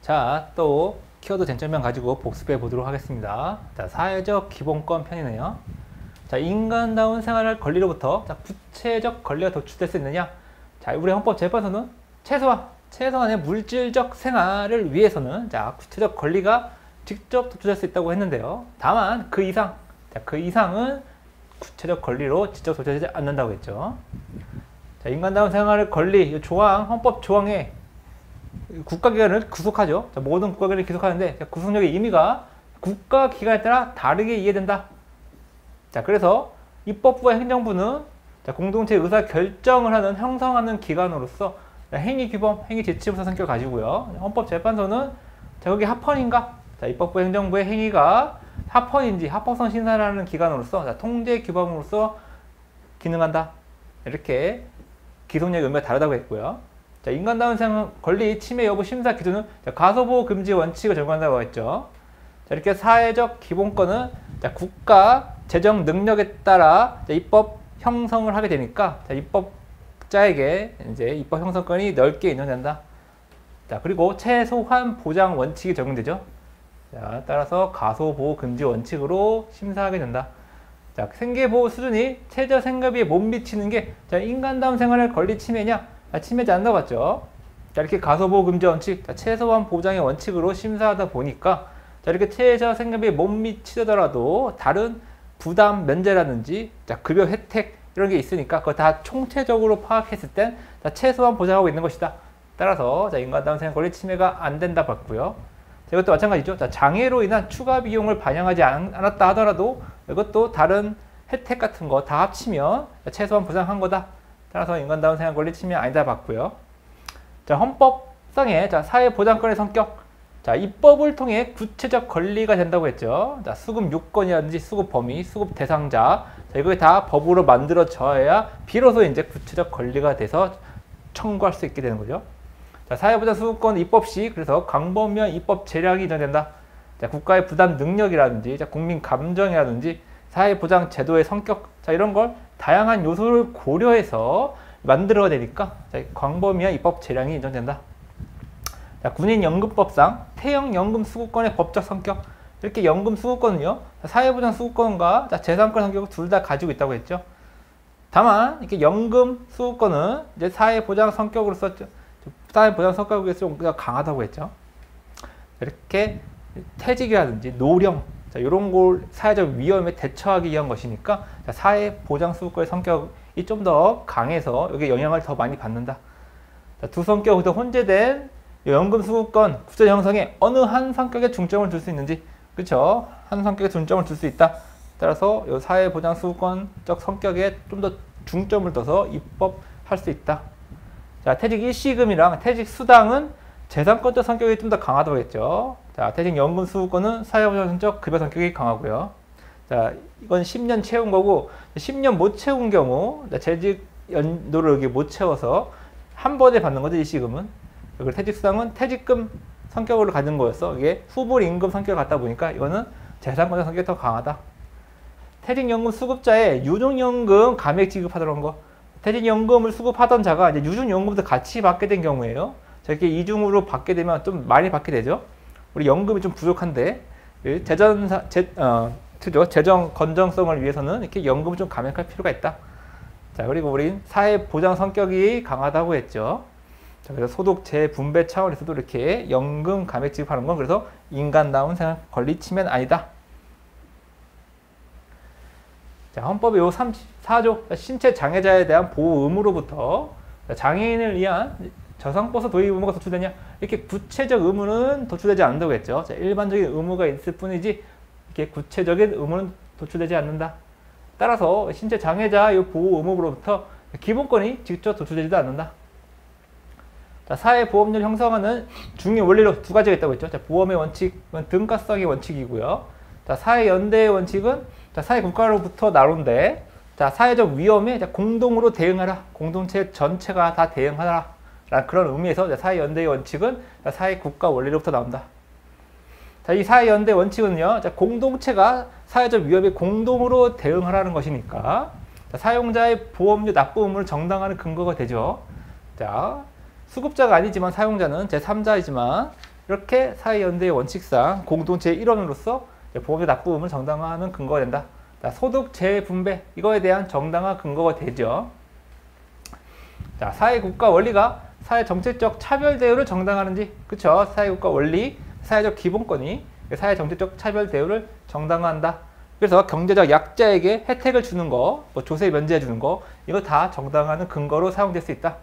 자, 또 키워드 쟁점명 가지고 복습해 보도록 하겠습니다. 자, 사회적 기본권 편이네요. 자, 인간다운 생활할 권리로부터 자, 구체적 권리가 도출될 수 있느냐? 자, 우리 헌법재판소는 최소한의 물질적 생활을 위해서는 자, 구체적 권리가 직접 도출될 수 있다고 했는데요. 다만 그 이상은 구체적 권리로 직접 도출되지 않는다고 했죠. 자, 인간다운 생활의 권리, 헌법 조항에 국가기관을 구속하죠. 자, 모든 국가기관을 구속하는데 구속력의 의미가 국가기관에 따라 다르게 이해된다. 자, 그래서 입법부와 행정부는 자, 공동체 의사 결정을 하는 형성하는 기관으로서 행위규범, 행위제치부서 성격을 가지고요. 헌법재판소는 자, 그게 합헌인가? 자, 입법부, 행정부의 행위가 합헌인지 합법성 심사를 하는 기관으로서 자, 통제규범으로서 기능한다. 이렇게 기속력의 의미가 다르다고 했고요. 자, 인간다운 생활 권리 침해 여부 심사 기준은 자, 가소보호 금지 원칙을 적용한다고 했죠. 자, 이렇게 사회적 기본권은 자, 국가 재정 능력에 따라 자, 입법 형성을 하게 되니까 자, 입법자에게 이제 입법 형성권이 넓게 인정된다. 자, 그리고 최소한 보장 원칙이 적용되죠. 자, 따라서 가소보호 금지 원칙으로 심사하게 된다. 자, 생계보호 수준이 최저 생계비에 못 미치는 게 자, 인간다운 생활의 권리 침해냐? 침해지 않는다고 봤죠. 자, 이렇게 가소보호 금지 원칙, 자, 최소한 보장의 원칙으로 심사하다 보니까 자, 이렇게 최저 생계비에 못 미치더라도 다른 부담 면제라든지 자, 급여 혜택 이런 게 있으니까 그거 다 총체적으로 파악했을 땐 자, 최소한 보장하고 있는 것이다. 따라서 자, 인간다운 생활 권리 침해가 안 된다 봤고요. 자, 이것도 마찬가지죠. 자, 장애로 인한 추가 비용을 반영하지 않았다 하더라도 이것도 다른 혜택 같은 거 다 합치면 자, 최소한 보장한 거다. 따라서 인간다운 생활 권리 침해 아니다 봤고요. 자, 헌법상의 자, 사회보장권의 성격. 자, 입법을 통해 구체적 권리가 된다고 했죠. 자, 수급 요건이라든지 수급 범위, 수급 대상자. 자, 이거 다 법으로 만들어져야 비로소 이제 구체적 권리가 돼서 청구할 수 있게 되는 거죠. 자, 사회보장 수급권 입법 시 그래서 광범위한 입법 재량이 인정된다. 자, 국가의 부담 능력이라든지 자, 국민 감정이라든지 사회보장 제도의 성격 자, 이런 걸 다양한 요소를 고려해서 만들어야 되니까 자, 광범위한 입법 재량이 인정된다. 자, 군인연금법상 태형연금 수급권의 법적 성격 이렇게 연금 수급권은요 사회보장 수급권과 자, 재산권 성격을 둘 다 가지고 있다고 했죠. 다만 이렇게 연금 수급권은 이제 사회보장 성격으로서 좀 강하다고 했죠. 이렇게 퇴직이라든지 노령 자, 이런 걸 사회적 위험에 대처하기 위한 것이니까 자, 사회보장 수급권의 성격이 좀 더 강해서 여기 영향을 더 많이 받는다. 자, 두 성격이 혼재된 연금 수급권 구조 형성에 어느 한 성격에 중점을 둘 수 있는지 그렇죠? 한 성격에 중점을 둘 수 있다. 따라서 이 사회보장 수급권적 성격에 좀 더 중점을 둬서 입법할 수 있다. 자, 퇴직 일시금이랑 퇴직 수당은 재산권적 성격이 좀 더 강하다고 했죠. 자, 퇴직연금 수급권은 사회보장적 급여 성격이 강하고요. 자, 이건 10년 채운 거고 10년 못 채운 경우 재직 연도를 여기 못 채워서 한 번에 받는 거죠. 일시금은. 그리고 퇴직 수당은 퇴직금 성격으로 가진 거였어. 이게 후불 임금 성격을 갖다 보니까 이거는 재산권적 성격이 더 강하다. 퇴직연금 수급자의 유증연금 감액 지급하도록 한 거. 퇴직연금을 수급하던 자가 이제 유증연금도 같이 받게 된 경우에요. 자, 이렇게 이중으로 받게 되면 좀 많이 받게 되죠. 우리 연금이 좀 부족한데 재정 건전성을 위해서는 이렇게 연금을 좀 감액할 필요가 있다. 자, 그리고 우린 사회보장 성격이 강하다고 했죠. 자, 그래서 소득 재분배 차원에서도 이렇게 연금 감액 지급하는 건 그래서 인간다운 생활 권리 침해는 아니다. 자, 헌법의 요 34조 신체 장애자에 대한 보호 의무로부터 장애인을 위한 저상버스 도입 의무가 도출되냐? 이렇게 구체적 의무는 도출되지 않는다고 했죠. 자, 일반적인 의무가 있을 뿐이지 이렇게 구체적인 의무는 도출되지 않는다. 따라서 신체 장애자의 보호 의무로부터 기본권이 직접 도출되지도 않는다. 자, 사회보험료 형성하는 중요 원리로 두 가지가 있다고 했죠. 자, 보험의 원칙은 등가성의 원칙이고요. 자, 사회연대의 원칙은 자, 사회국가로부터 나온데 자, 사회적 위험에 자, 공동으로 대응하라. 공동체 전체가 다 대응하라. 라는 그런 의미에서 자, 사회연대의 원칙은 자, 사회국가 원리로부터 나온다. 자, 이 사회연대 원칙은요, 자, 공동체가 사회적 위험에 공동으로 대응하라는 것이니까 자, 사용자의 보험료 납부 의무를 정당화하는 근거가 되죠. 자, 수급자가 아니지만 사용자는 제3자이지만 이렇게 사회연대의 원칙상 공동체의 일원으로서 보험료 납부금을 정당화하는 근거가 된다. 자, 소득 재분배 이거에 대한 정당화 근거가 되죠. 자, 사회국가 원리가 사회 정책적 차별 대우를 정당화하는지, 그쵸? 사회국가 원리, 사회적 기본권이 사회 정책적 차별 대우를 정당화한다. 그래서 경제적 약자에게 혜택을 주는 거, 뭐 조세 면제해 주는 거, 이거 다 정당화하는 근거로 사용될 수 있다.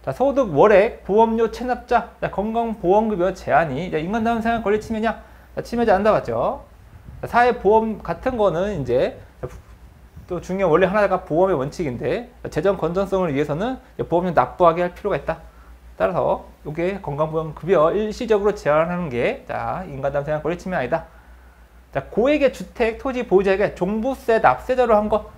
자, 소득 월액 보험료 체납자, 자, 건강보험급여 제한이 인간다운 생활 권리 침해냐? 자, 침해지 않는다 봤죠? 자, 사회보험 같은 거는 이제 또 중요한 원리 하나가 보험의 원칙인데 재정 건전성을 위해서는 보험료 납부하게 할 필요가 있다. 따라서 이게 건강보험급여 일시적으로 제한하는 게 자, 인간다운 생활 권리 침해 아니다. 자, 고액의 주택, 토지 보유자에게 종부세 납세자로 한 거.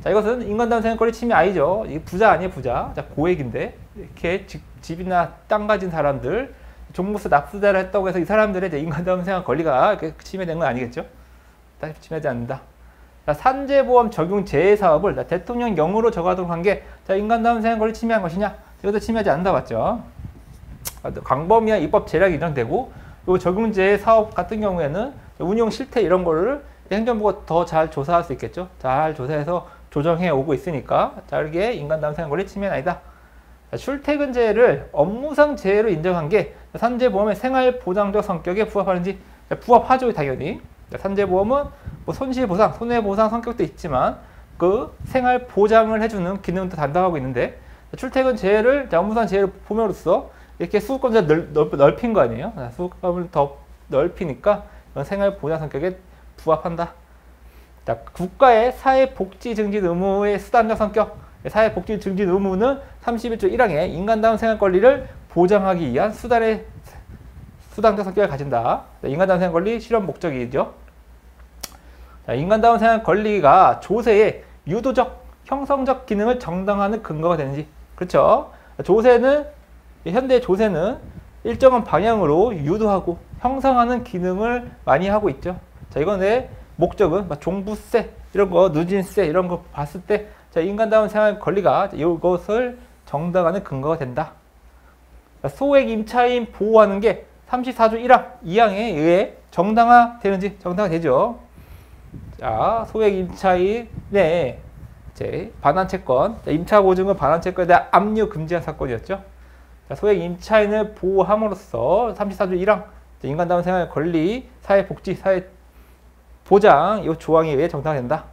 자, 이것은 인간다운 생활 권리 침해 아니죠. 이게 부자 아니에요, 부자. 자, 고액인데 이렇게 집이나 땅 가진 사람들 종부세 납세자를 했다고 해서 이 사람들의 이제 인간다운 생활 권리가 이렇게 침해된 건 아니겠죠. 침해하지 않는다. 자, 산재보험 적용 재해 사업을 대통령령으로 정하도록 한 게 인간다운 생활 권리 침해한 것이냐? 이것도 침해하지 않는다 봤죠. 광범위한 입법 제약이 인정되고 요 적용재해 사업 같은 경우에는 운용 실태 이런 거를 행정부가 더 잘 조사할 수 있겠죠. 잘 조사해서 조정해 오고 있으니까 자, 이게 인간다운 생활 권리 침해는 아니다. 자, 출퇴근재해를 업무상 재해로 인정한 게 산재보험의 생활보장적 성격에 부합하는지 부합하죠, 당연히. 산재보험은 뭐 손실보상, 손해보상 성격도 있지만 그 생활보장을 해주는 기능도 담당하고 있는데 출퇴근 재해를 업무상 재해로 봄으로써 이렇게 수급권을 넓힌 거 아니에요? 수급권을 더 넓히니까 생활보장 성격에 부합한다. 자, 국가의 사회복지 증진 의무의 수단적 성격, 사회복지 증진 의무는 31조 1항에 인간다운 생활 권리를 보장하기 위한 수단적 성격을 가진다. 인간다운 생활 권리 실현 목적이죠. 자, 인간다운 생활 권리가 조세의 유도적, 형성적 기능을 정당화하는 근거가 되는지. 그렇죠. 조세는, 현대 조세는 일정한 방향으로 유도하고 형성하는 기능을 많이 하고 있죠. 자, 이건의 목적은 종부세, 이런 거, 누진세, 이런 거 봤을 때 자, 인간다운 생활 권리가 이것을 정당화하는 근거가 된다. 자, 소액 임차인 보호하는 게 34조 1항, 2항에 의해 정당화되는지 정당화되죠. 자, 소액 임차인의 이제 반환채권, 임차보증금 반환채권에 대한 압류 금지한 사건이었죠. 자, 소액 임차인을 보호함으로써 34조 1항 인간다운 생활 권리, 사회복지, 사회보장 이 조항에 의해 정당화된다.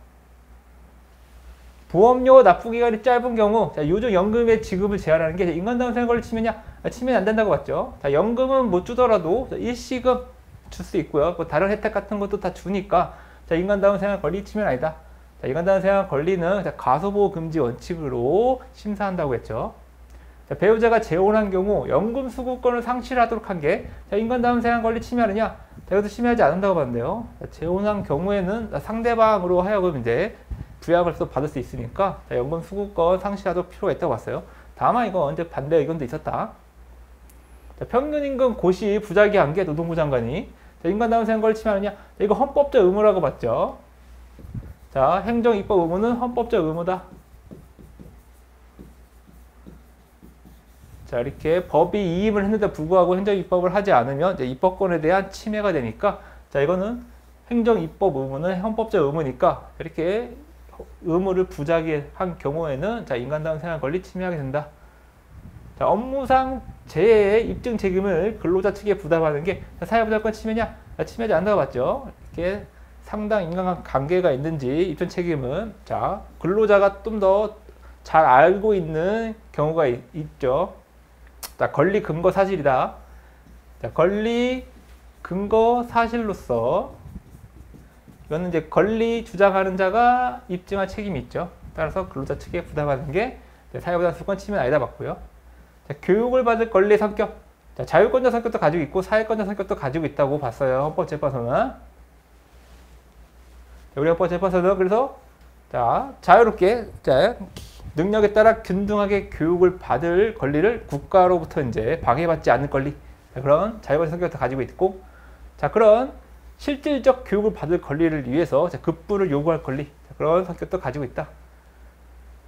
보험료 납부 기간이 짧은 경우 요즘연금의 지급을 제한하는 게 인간다운 생활 권리 침해냐? 침해는 안 된다고 봤죠. 자, 연금은 못 주더라도 일시금 줄 수 있고요. 뭐 다른 혜택 같은 것도 다 주니까 자, 인간다운 생활 권리 침해는 아니다. 자, 인간다운 생활 권리는 가소보호 금지 원칙으로 심사한다고 했죠. 자, 배우자가 재혼한 경우 연금 수급권을 상실하도록 한 게 인간다운 생활 권리 침해하느냐? 자, 이것도 침해하지 않는다고 봤는데요. 자, 재혼한 경우에는 상대방으로 하여금 이제 부양을 또 받을 수 있으니까 자, 연금 수급권 상실하도록 필요가 있다고 봤어요. 다만 이거 언제 반대 의견도 있었다. 자, 평균임금 고시 부작위 게 노동부 장관이 자, 인간다운 생활 권리 침해하느냐? 자, 이거 헌법적 의무라고 봤죠. 자, 행정입법 의무는 헌법적 의무다. 자, 이렇게 법이 이임을 했는데 불구하고 행정입법을 하지 않으면 이제 입법권에 대한 침해가 되니까 자, 이거는 행정입법 의무는 헌법적 의무니까 이렇게 의무를 부작위한 경우에는 자, 인간다운 생활 권리 침해하게 된다. 자, 업무상 재해의 입증 책임을 근로자 측에 부담하는 게 사회보장권 침해냐? 침해하지 않는다고 봤죠. 이렇게 상당 인간관계가 있는지 입증 책임은 자, 근로자가 좀 더 잘 알고 있는 경우가 있죠. 자, 권리 근거 사실이다. 자, 권리 근거 사실로서 이거는 이제 권리 주장하는 자가 입증할 책임이 있죠. 따라서 근로자 측에 부담하는 게 사회보장권 침해는 아니다 봤고요. 자, 교육을 받을 권리의 성격. 자, 자율권자 성격도 가지고 있고 사회권자 성격도 가지고 있다고 봤어요. 헌법재판소는. 우리 헌법재판소는 그래서 자, 자유롭게 자, 능력에 따라 균등하게 교육을 받을 권리를 국가로부터 이제 방해받지 않는 권리. 자, 그런 자율권자 성격도 가지고 있고 자, 그런 실질적 교육을 받을 권리를 위해서 자, 급부를 요구할 권리. 자, 그런 성격도 가지고 있다.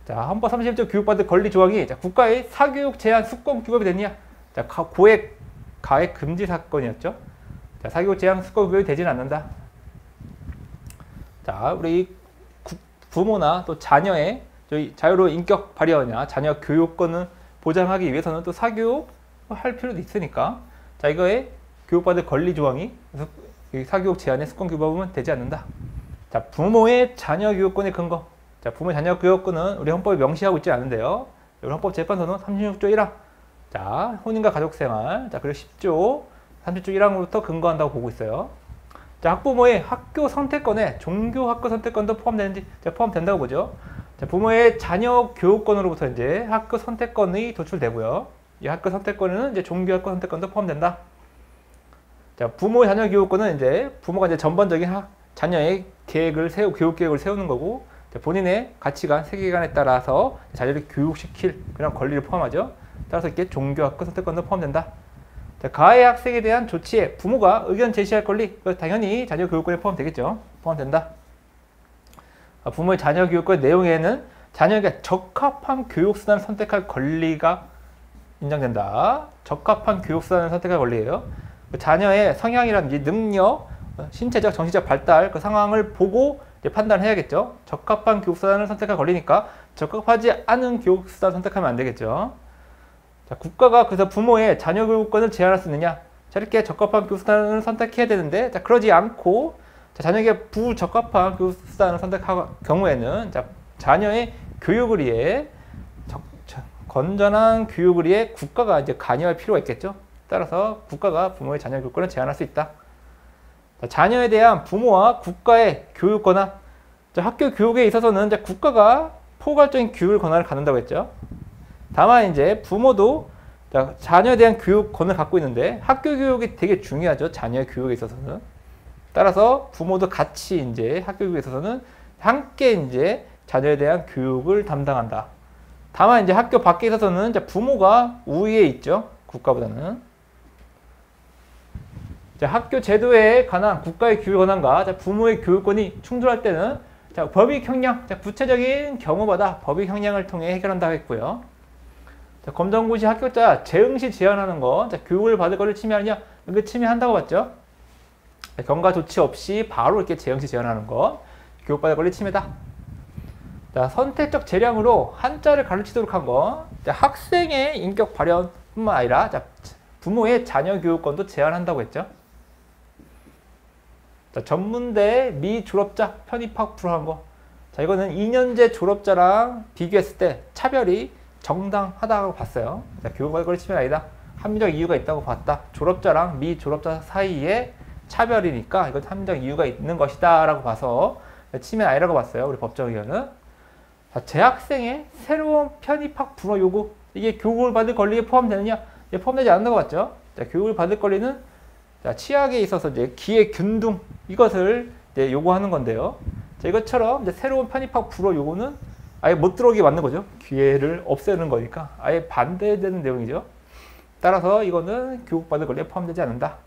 자, 헌법 31조 교육받을 권리 조항이 자, 국가의 사교육 제한 수권 규범이 됐냐? 자, 고액 가해 금지 사건이었죠. 자, 사교육 재량 수거 구역이 되지는 않는다. 자, 우리 부모나 또 자녀의 저희 자유로운 인격 발현이나 자녀 교육권을 보장하기 위해서는 또 사교육 할 필요도 있으니까, 자, 이거에 교육받을 권리 조항이 사교육 제한의 수권 규범은 되지 않는다. 자, 부모의 자녀 교육권의 근거. 자, 부모의 자녀 교육권은 우리 헌법에 명시하고 있지 않은데요. 우리 헌법재판소는 36조 1항. 자, 혼인과 가족생활. 자, 그리고 10조 30조 1항으로부터 근거한다고 보고 있어요. 자, 학부모의 학교 선택권에 종교 학교 선택권도 포함되는지, 자, 포함된다고 보죠. 자, 부모의 자녀 교육권으로부터 이제 학교 선택권이 도출되고요. 이 학교 선택권에는 이제 종교 학교 선택권도 포함된다. 자, 부모의 자녀 교육권은 이제 부모가 이제 전반적인 자녀의 계획을 교육 계획을 세우는 거고, 자, 본인의 가치관, 세계관에 따라서 자녀를 교육시킬 그런 권리를 포함하죠. 따라서 이렇게 종교 학교 선택권도 포함된다. 자, 가해 학생에 대한 조치에 부모가 의견 제시할 권리, 당연히 자녀 교육권에 포함되겠죠. 포함된다. 부모의 자녀 교육권 내용에는 자녀에게 적합한 교육수단을 선택할 권리가 인정된다. 적합한 교육수단을 선택할 권리예요. 자녀의 성향이라든지 능력, 신체적, 정신적 발달 그 상황을 보고 이제 판단해야겠죠. 적합한 교육수단을 선택할 권리니까 적합하지 않은 교육수단 선택하면 안 되겠죠. 자, 국가가 그래서 부모의 자녀 교육권을 제한할 수 있느냐? 자, 이렇게 적합한 교육수단을 선택해야 되는데, 자, 그러지 않고 자, 자녀에게 부적합한 교육수단을 선택할 경우에는 자, 자녀의 교육을 위해 건전한 교육을 위해 국가가 이제 관여할 필요가 있겠죠. 따라서 국가가 부모의 자녀 교육권을 제한할 수 있다. 자, 자녀에 대한 부모와 국가의 교육 권한. 자, 학교 교육에 있어서는 이제 국가가 포괄적인 교육을 권한을 갖는다고 했죠. 다만 이제 부모도 자, 자녀에 대한 교육 권을 갖고 있는데 학교 교육이 되게 중요하죠. 자녀의 교육에 있어서는. 따라서 부모도 같이 이제 학교 교육에 있어서는 함께 이제 자녀에 대한 교육을 담당한다. 다만 이제 학교 밖에 있어서는 이제 부모가 우위에 있죠. 국가보다는. 자, 학교 제도에 관한 국가의 교육 권한과 자, 부모의 교육권이 충돌할 때는 자, 법익 형량, 자, 구체적인 경우마다 법익 형량을 통해 해결한다고 했고요. 자, 검정고시 합격자 재응시 제한하는 거, 자, 교육을 받을 것을 침해하느냐? 이거 침해한다고 봤죠? 자, 경과 조치 없이 바로 이렇게 재응시 제한하는 거, 교육받을 권리 침해다. 자, 선택적 재량으로 한자를 가르치도록 한 거, 자, 학생의 인격 발현뿐만 아니라 자, 부모의 자녀 교육권도 제한한다고 했죠. 자, 전문대 미졸업자 편입학 불허한 거. 자, 이거는 2년제 졸업자랑 비교했을 때 차별이 정당하다고 봤어요. 자, 교육받을 권리 침해 아니다. 합리적 이유가 있다고 봤다. 졸업자랑 미졸업자 사이에 차별이니까 이건 합리적 이유가 있는 것이다 라고 봐서 침해 아니라고 봤어요. 우리 법정의견은. 자, 재학생의 새로운 편입학 불허 요구. 이게 교육을 받을 권리에 포함되느냐? 예, 포함되지 않는 것 같죠? 자, 교육을 받을 권리는 자, 취약에 있어서 이제 기회 균등 이것을 이제 요구하는 건데요. 자, 이것처럼 이제 새로운 편입학 불허 요구는 아예 못 들어오게 만든 거죠. 기회를 없애는 거니까 아예 반대되는 내용이죠. 따라서 이거는 교육받을 권리에 포함되지 않는다.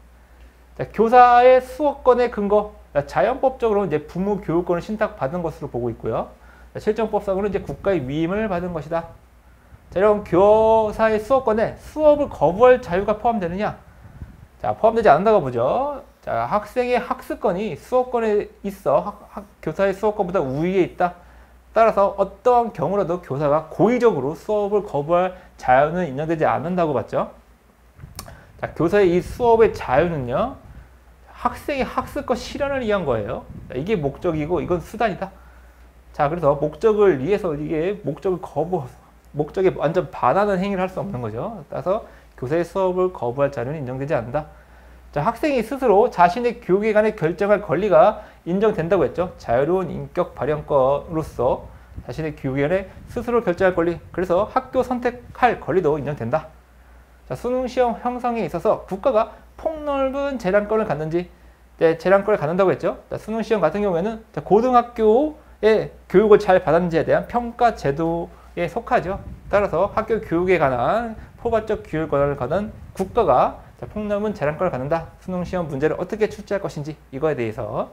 자, 교사의 수업권의 근거. 자, 자연법적으로 이제 부모 교육권을 신탁받은 것으로 보고 있고요. 자, 실정법상으로 이제 국가의 위임을 받은 것이다. 자, 이런 교사의 수업권에 수업을 거부할 자유가 포함되느냐? 자, 포함되지 않는다고 보죠. 자, 학생의 학습권이 수업권에 있어 교사의 수업권보다 우위에 있다. 따라서 어떠한 경우라도 교사가 고의적으로 수업을 거부할 자유는 인정되지 않는다고 봤죠. 자, 교사의 이 수업의 자유는요, 학생의 학습과 실현을 위한 거예요. 자, 이게 목적이고 이건 수단이다. 자, 그래서 목적을 위해서 이게 목적에 완전 반하는 행위를 할 수 없는 거죠. 따라서 교사의 수업을 거부할 자유는 인정되지 않는다. 자, 학생이 스스로 자신의 교육에 관해 결정할 권리가 인정된다고 했죠. 자유로운 인격 발현권으로서 자신의 교육에 관해 스스로 결정할 권리, 그래서 학교 선택할 권리도 인정된다. 자, 수능시험 형성에 있어서 국가가 폭넓은 재량권을 갖는지, 네, 재량권을 갖는다고 했죠. 자, 수능시험 같은 경우에는 자, 고등학교의 교육을 잘 받았는지에 대한 평가 제도에 속하죠. 따라서 학교 교육에 관한 포괄적 교육 권한을 갖는 국가가 자, 폭넓은 재량권을 갖는다. 수능시험 문제를 어떻게 출제할 것인지 이거에 대해서.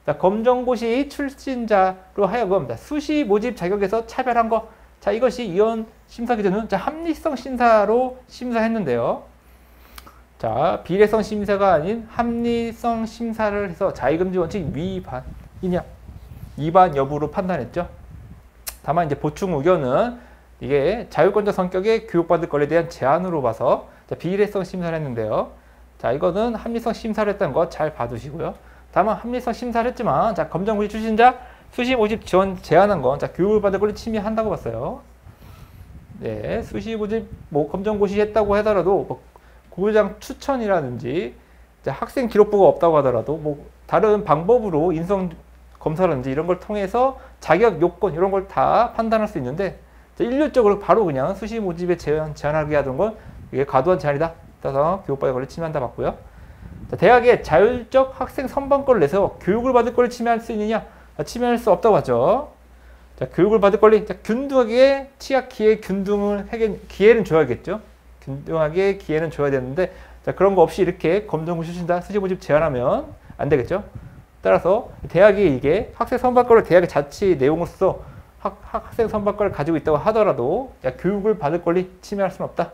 자, 검정고시 출신자로 하여금 자, 수시 모집 자격에서 차별한 거. 자, 이것이 이원 심사 기준은 자, 합리성 심사로 심사했는데요. 자, 비례성 심사가 아닌 합리성 심사를 해서 자의금지 원칙 위반이냐, 위반 여부로 판단했죠. 다만 이제 보충 의견은 이게 자율권적 성격의 교육받을 권리에 대한 제한으로 봐서 비례성 심사를 했는데요. 자, 이거는 합리성 심사를 했다는 거 잘 봐두시고요. 다만 합리성 심사를 했지만, 자, 검정고시 출신자 수시 모집 지원 제한한 건, 자, 교육을 받을 권리 침해한다고 봤어요. 네, 수시 모집 뭐 검정고시 했다고 하더라도 뭐 고교장 추천이라든지 학생 기록부가 없다고 하더라도 뭐 다른 방법으로 인성 검사라든지 이런 걸 통해서 자격 요건 이런 걸 다 판단할 수 있는데, 일률적으로 바로 그냥 수시 모집에 제한하게 하던 건 이게 과도한 제한이다. 따라서 교육받을 권리 침해한다 봤고요. 자, 대학에 자율적 학생 선방권을 내서 교육을 받을 권리 침해할 수 있느냐? 침해할 수 없다고 하죠. 자, 교육을 받을 권리, 자, 균등하게 취약 기회 균등을 기회는 줘야겠죠. 균등하게 기회는 줘야 되는데, 자, 그런 거 없이 이렇게 검정고시 출신자 수시 모집 제한하면 안 되겠죠. 따라서 대학이 이게 학생 선발권을 대학의 자치 내용으로서 학생 선발권을 가지고 있다고 하더라도, 자, 교육을 받을 권리 침해할 수는 없다.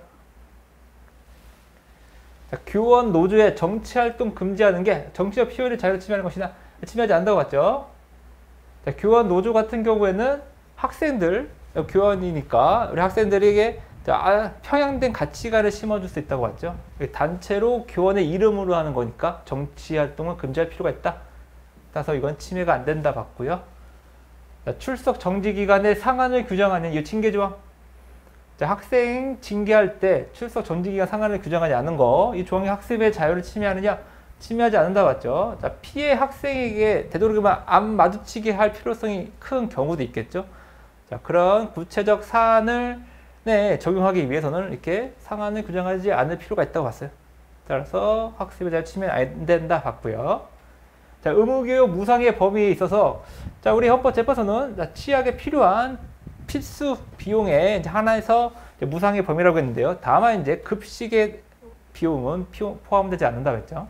자, 교원 노조의 정치활동 금지하는 게 정치적 표현의 자유를 침해하는 것이나 침해하지 않는다고 봤죠. 자, 교원 노조 같은 경우에는 학생들, 교원이니까 우리 학생들에게 평양된 가치관을 심어줄 수 있다고 봤죠. 단체로 교원의 이름으로 하는 거니까 정치활동을 금지할 필요가 있다. 따라서 이건 침해가 안 된다 봤고요. 자, 출석 정지 기간의 상한을 규정하는 이 징계 조항. 자, 학생 징계할 때 출석 정지 기간 상한을 규정하지 않은 거, 이 조항이 학습의 자유를 침해하느냐? 침해하지 않는다 봤죠. 자, 피해 학생에게 되도록이면 안 마주치게 할 필요성이 큰 경우도 있겠죠. 자, 그런 구체적 사안을 적용하기 위해서는 이렇게 상한을 규정하지 않을 필요가 있다고 봤어요. 따라서 학습의 자유 침해 안 된다 봤고요. 자, 의무교육 무상의 범위에 있어서, 자, 우리 헌법재판소는 취약에 필요한 필수 비용의 하나에서 무상의 범위라고 했는데요. 다만 이제 급식의 비용은 포함되지 않는다고 했죠.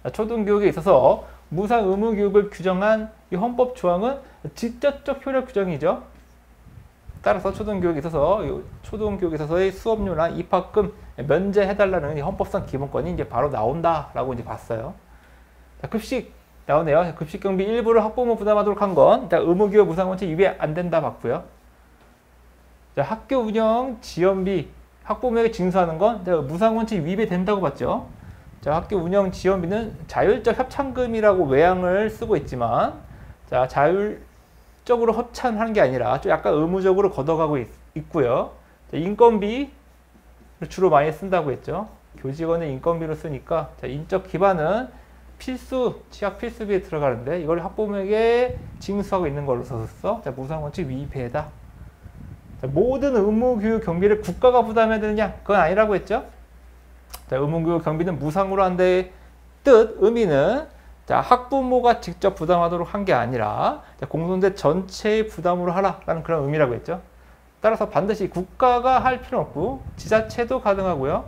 자, 초등교육에 있어서 무상 의무교육을 규정한 이 헌법 조항은 직접적 효력 규정이죠. 따라서 초등교육에 있어서의 수업료나 입학금 면제해달라는 이 헌법상 기본권이 이제 바로 나온다라고 이제 봤어요. 자, 급식 나오네요. 급식 경비 일부를 학부모 부담하도록 한 건 의무교육 무상원칙 위배 안 된다 봤고요. 자, 학교 운영 지원비 학부모에게 징수하는 건 무상원칙 위배된다고 봤죠. 자, 학교 운영 지원비는 자율적 협찬금이라고 외양을 쓰고 있지만, 자, 자율적으로 협찬하는 게 아니라 좀 약간 의무적으로 걷어가고 있고요. 자, 인건비를 주로 많이 쓴다고 했죠. 교직원의 인건비로 쓰니까, 자, 인적 기반은 취약 필수비에 들어가는데 이걸 학부모에게 징수하고 있는 걸로 썼어. 자, 무상원칙 위배다. 자, 모든 의무교육 경비를 국가가 부담해야 되느냐? 그건 아니라고 했죠. 자, 의무교육 경비는 무상으로 한다의 의미는, 자, 학부모가 직접 부담하도록 한 게 아니라, 자, 공동체 전체의 부담으로 하라라는 그런 의미라고 했죠. 따라서 반드시 국가가 할 필요는 없고 지자체도 가능하고요.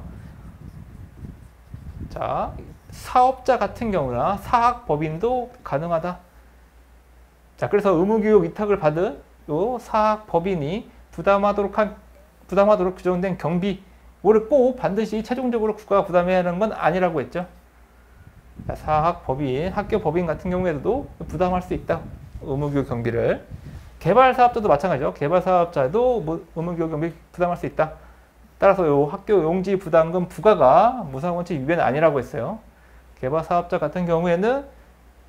자, 사업자 같은 경우나 사학법인도 가능하다. 자, 그래서 의무교육 위탁을 받은 요 사학법인이 부담하도록 규정된 경비를 꼭 반드시 최종적으로 국가가 부담해야 하는 건 아니라고 했죠. 자, 사학법인, 학교법인 같은 경우에도 부담할 수 있다. 의무교육 경비를. 개발사업자도 마찬가지죠. 개발사업자도 의무교육 경비 부담할 수 있다. 따라서 요 학교 용지 부담금 부과가 무상원칙 위배는 아니라고 했어요. 개발사업자 같은 경우에는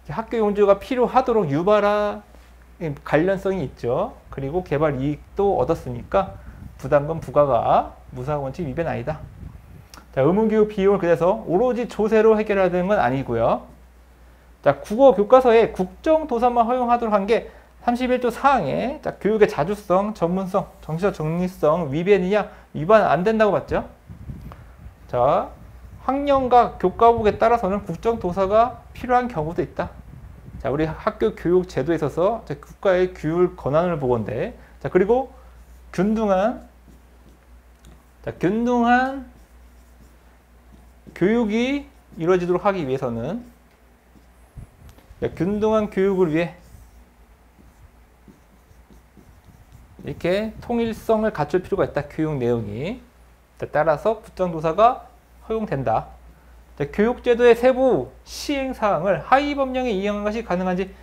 학교 용지가 필요하도록 유발한 관련성이 있죠. 그리고 개발 이익도 얻었으니까 부담금 부과가 무상원칙 위배는 아니다. 자, 의무교육 비용을 그래서 오로지 조세로 해결해야 되는 건 아니고요. 자, 국어 교과서에 국정도서만 허용하도록 한 게 31조 4항에, 자, 교육의 자주성, 전문성, 정치적 정리성 위배느냐? 위반 안 된다고 봤죠. 자, 학년과 교과목에 따라서는 국정도서가 필요한 경우도 있다. 자, 우리 학교 교육 제도에 있어서 국가의 교육 권한을 보건데, 자, 그리고 균등한 교육이 이루어지도록 하기 위해서는, 균등한 교육을 위해 이렇게 통일성을 갖출 필요가 있다. 교육 내용이. 따라서 국정도서가 허용된다. 자, 교육제도의 세부 시행사항을 하위 법령에 이행한 것이 가능한지.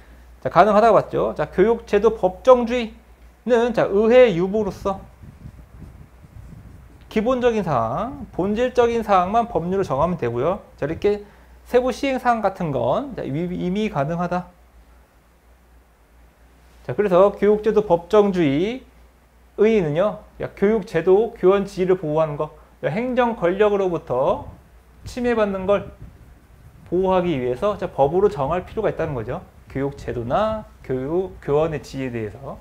자, 가능하다고 봤죠. 자, 교육제도 법정주의는 자, 의회 유보로서 기본적인 사항, 본질적인 사항만 법률로 정하면 되고요. 자, 이렇게 세부 시행사항 같은 건 이미 가능하다. 자, 그래서 교육제도 법정주의 의의는요, 교육제도, 교원 지위를 보호하는 것, 행정 권력으로부터 침해받는 걸 보호하기 위해서 자, 법으로 정할 필요가 있다는 거죠. 교육제도나 교원의 지위에 대해서.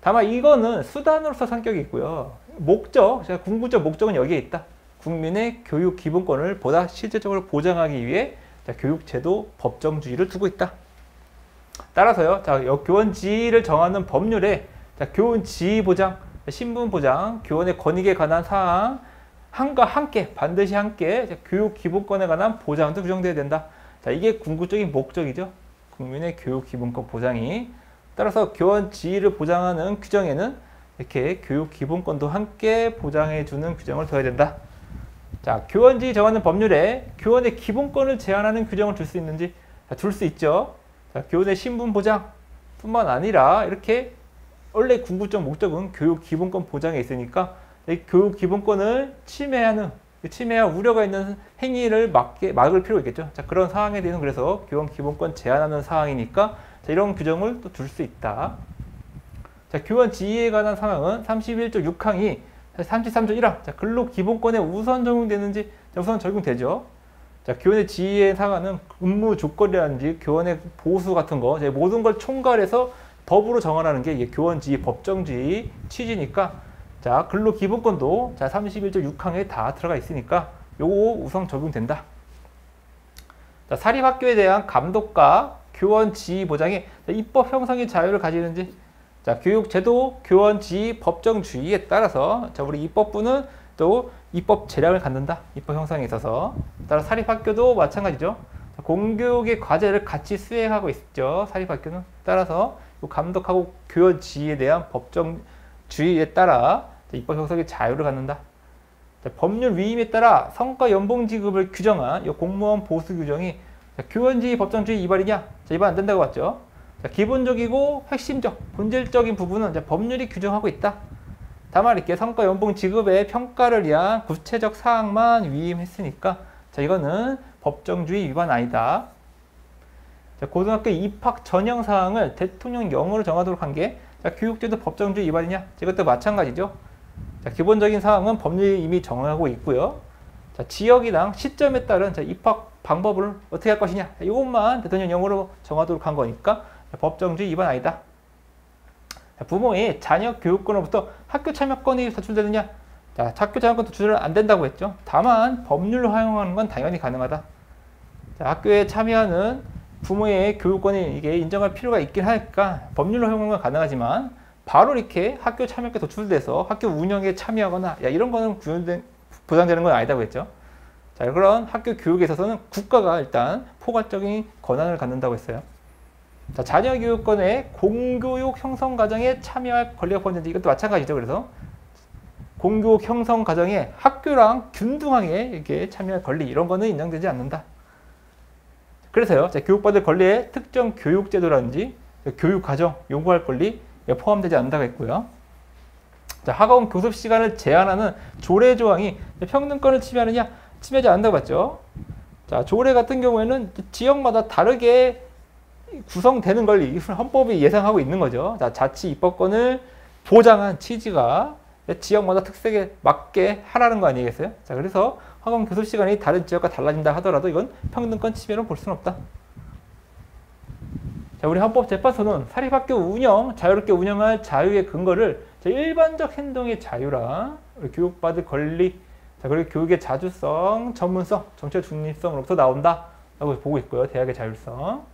다만 이거는 수단으로서 성격이 있고요. 목적, 궁극적 목적은 여기에 있다. 국민의 교육 기본권을 보다 실질적으로 보장하기 위해 자, 교육제도 법정주의를 두고 있다. 따라서요, 자, 교원 지위를 정하는 법률에 자, 교원 지위 보장, 신분 보장, 교원의 권익에 관한 사항 한과 함께 반드시 함께 자, 교육 기본권에 관한 보장도 규정되어야 된다. 자, 이게 궁극적인 목적이죠. 국민의 교육 기본권 보장이. 따라서 교원 지위를 보장하는 규정에는 이렇게 교육 기본권도 함께 보장해주는 규정을 둬야 된다. 자, 교원 지위 정하는 법률에 교원의 기본권을 제한하는 규정을 둘 수 있는지 둘 수 있죠. 자, 교원의 신분 보장 뿐만 아니라 이렇게 원래 궁극적 목적은 교육 기본권 보장에 있으니까 이 교육 기본권을 침해할 우려가 있는 행위를 막을 필요가 있겠죠. 자, 그런 사항에 대해서는 그래서 교원 기본권 제한하는 사항이니까 자, 이런 규정을 또 둘 수 있다. 자, 교원 지위에 관한 사항은 31조 6항이 33조 1항 자, 근로 기본권에 우선 적용되는지 자, 우선 적용되죠. 자, 교원의 지위에 상하는 근무 조건이라든지 교원의 보수 같은 거 모든 걸 총괄해서 법으로 정하라는 게 이게 교원 지위 법정주의 취지니까 자, 근로 기본권도 자, 31조 6항에 다 들어가 있으니까 요거 우선 적용된다. 자, 사립학교에 대한 감독과 교원 지위 보장에 입법 형성의 자유를 가지는지. 자, 교육제도, 교원 지위 법정주의에 따라서 자, 우리 입법부는 또 입법 재량을 갖는다. 입법 형성에 있어서. 따라 사립학교도 마찬가지죠. 자, 공교육의 과제를 같이 수행하고 있죠. 사립학교는. 따라서 감독하고 교원 지위에 대한 법정주의에 따라 입법 형성의 자유를 갖는다. 자, 법률 위임에 따라 성과 연봉 지급을 규정한 이 공무원 보수 규정이 자, 교원 지위 법정주의 위반이냐? 자, 위반 안 된다고 봤죠. 자, 기본적이고 핵심적, 본질적인 부분은 자, 법률이 규정하고 있다. 다만 이렇게 성과 연봉 지급의 평가를 위한 구체적 사항만 위임했으니까 자, 이거는 법정주의 위반 아니다. 자, 고등학교 입학 전형 사항을 대통령령으로 정하도록 한 게 교육제도 법정주의 위반이냐? 이것도 마찬가지죠. 자, 기본적인 사항은 법률이 이미 정하고 있고요. 자, 지역이랑 시점에 따른 자, 입학 방법을 어떻게 할 것이냐? 이것만 대통령령으로 정하도록 한 거니까 자, 법정주의 위반 아니다. 자, 부모의 자녀 교육권으로부터 학교 참여권이 도출되느냐? 자, 학교 참여권 도출은 안 된다고 했죠. 다만 법률로 허용하는 건 당연히 가능하다. 자, 학교에 참여하는 부모의 교육권이 이게 인정할 필요가 있긴 하니까 법률로 허용하는 건 가능하지만 바로 이렇게 학교 참여권 도출돼서 학교 운영에 참여하거나 이런 거는 보장되는 건 아니다고 했죠. 자, 그런 학교 교육에 있어서는 국가가 일단 포괄적인 권한을 갖는다고 했어요. 자, 자녀 교육권의 공교육 형성 과정에 참여할 권리가 포함되는지 이것도 마찬가지죠. 그래서 공교육 형성 과정에 학교랑 균등하게 이렇게 참여할 권리 이런 거는 인정되지 않는다. 그래서요, 자, 교육받을 권리에 특정 교육제도라든지 교육과정 요구할 권리 포함되지 않는다고 했고요. 자, 학원 교습 시간을 제한하는 조례 조항이 평등권을 침해하느냐? 침해하지 않는다고 봤죠. 자, 조례 같은 경우에는 지역마다 다르게 구성되는 걸 헌법이 예상하고 있는 거죠. 자, 자치 입법권을 보장한 취지가 지역마다 특색에 맞게 하라는 거 아니겠어요? 자, 그래서 학원 교습 시간이 다른 지역과 달라진다 하더라도 이건 평등권 침해로 볼 수는 없다. 자, 우리 헌법재판소는 사립학교 운영, 자유롭게 운영할 자유의 근거를 일반적 행동의 자유랑 교육받을 권리, 자, 그리고 교육의 자주성, 전문성, 정책 중립성으로부터 나온다 라고 보고 있고요. 대학의 자율성.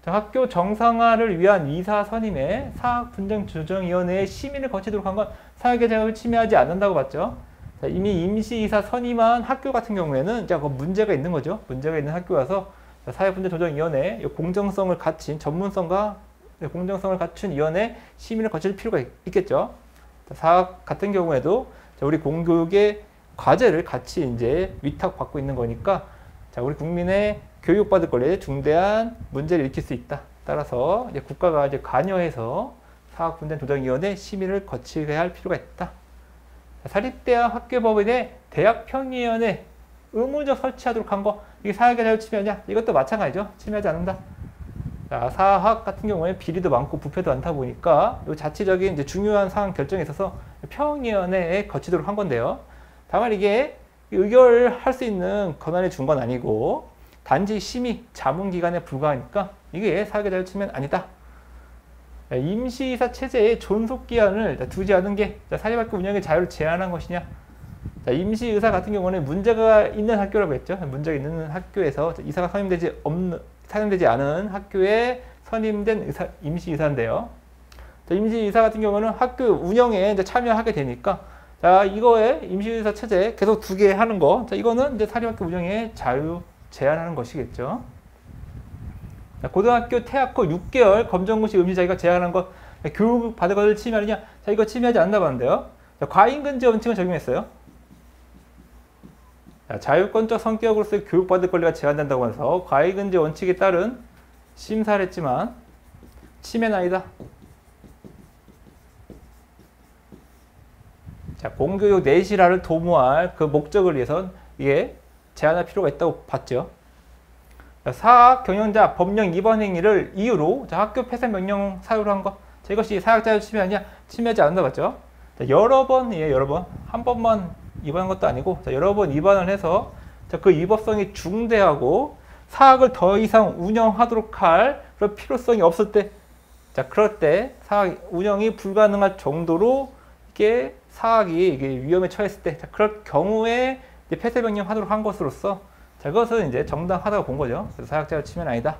자, 학교 정상화를 위한 이사 선임의 사학분쟁조정위원회의 심의를 거치도록 한 건 사학의 자유를 침해하지 않는다고 봤죠. 자, 이미 임시이사 선임한 학교 같은 경우에는 이제 문제가 있는 거죠. 문제가 있는 학교라서 사회분쟁조정위원회 공정성을 갖춘 전문성과 공정성을 갖춘 위원회 심의를 거칠 필요가 있겠죠. 사학 같은 경우에도 우리 공교육의 과제를 같이 이제 위탁받고 있는 거니까 자, 우리 국민의 교육받을 권리에 중대한 문제를 일으킬 수 있다. 따라서 이제 국가가 이제 관여해서 사학분단 조정위원회 심의를 거치게 할 필요가 있다. 사립대학 학교법인의 대학평의위원회 의무적 설치하도록 한 거, 이게 사학의 자유 침해냐? 이것도 마찬가지죠. 침해하지 않는다. 자, 사학 같은 경우에 비리도 많고 부패도 많다 보니까 이 자체적인 이제 중요한 사안 결정에 있어서 평의위원회에 거치도록 한 건데요. 다만 이게 의결할 수 있는 권한을 준 건 아니고 단지 심의, 자문기관에 불과하니까 이게 사학의 자유 침해는 아니다. 임시이사 체제의 존속기한을 두지 않은 게 사립학교 운영의 자유를 제한한 것이냐. 자, 임시의사 같은 경우는 문제가 있는 학교라고 했죠. 문제가 있는 학교에서 이사가 선임되지 않은 학교에 선임된 임시의사인데요. 자, 임시의사 같은 경우는 학교 운영에 이제 참여하게 되니까 자, 이거에 임시의사 체제 계속 두게 하는 거. 자, 이거는 이제 사립학교 운영의 자유 제한하는 것이겠죠. 자, 고등학교 퇴학 후 6개월 검정고시 음시 자기가 제한한 것, 교육 받을 것을 침해하느냐? 자, 이거 침해하지 않는다고 하는데요. 자, 과잉금지 원칙을 적용했어요. 자, 자유권적 성격으로서의 교육받을 권리가 제한된다고 해서 과잉금지 원칙에 따른 심사를 했지만 침해는 아니다. 자, 공교육 내실화를 도모할 그 목적을 위해선 이게 제한할 필요가 있다고 봤죠. 자, 사학 경영자 법령 위반 행위를 이유로 자, 학교 폐쇄 명령 사유로 한 것. 자, 이것이 사학 자유 침해 아니냐? 침해하지 않는다 봤죠. 자, 여러 번 한 번만 위반한 것도 아니고 자, 여러 번 위반을 해서 자, 그 위법성이 중대하고 사학을 더 이상 운영하도록 할 그런 필요성이 없을 때, 자, 그럴 때 사학 운영이 불가능할 정도로 이게 사학이 이게 위험에 처했을 때, 자, 그럴 경우에 이제 폐쇄 명령하도록 한 것으로서 자, 그것은 이제 정당하다고 본 거죠. 그래서 사학자유 침해는 아니다.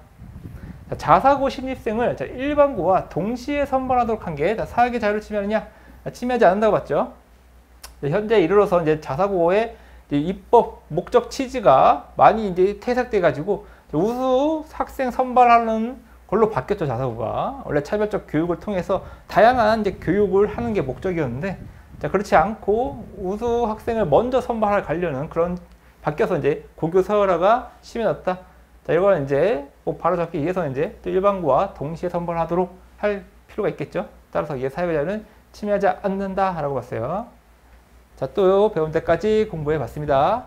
자, 자사고 신입생을 자, 일반고와 동시에 선발하도록 한 게 사학의 자유를 침해하느냐? 침해하지 않는다고 봤죠. 현재 이르러서 이제 자사고의 이제 입법 목적 취지가 많이 이제 퇴색돼 가지고 우수 학생 선발하는 걸로 바뀌었죠. 자사고가 원래 차별적 교육을 통해서 다양한 이제 교육을 하는 게 목적이었는데, 자, 그렇지 않고 우수 학생을 먼저 선발할 가려는 그런 바뀌어서 이제 고교 서열화가 심해졌다. 자, 이걸 이제 뭐 바로잡기 위해서 이제 또 일반고와 동시에 선발하도록 할 필요가 있겠죠. 따라서 이게 사회의 자유는 침해하지 않는다라고 봤어요. 자, 또 배운 데까지 공부해 봤습니다.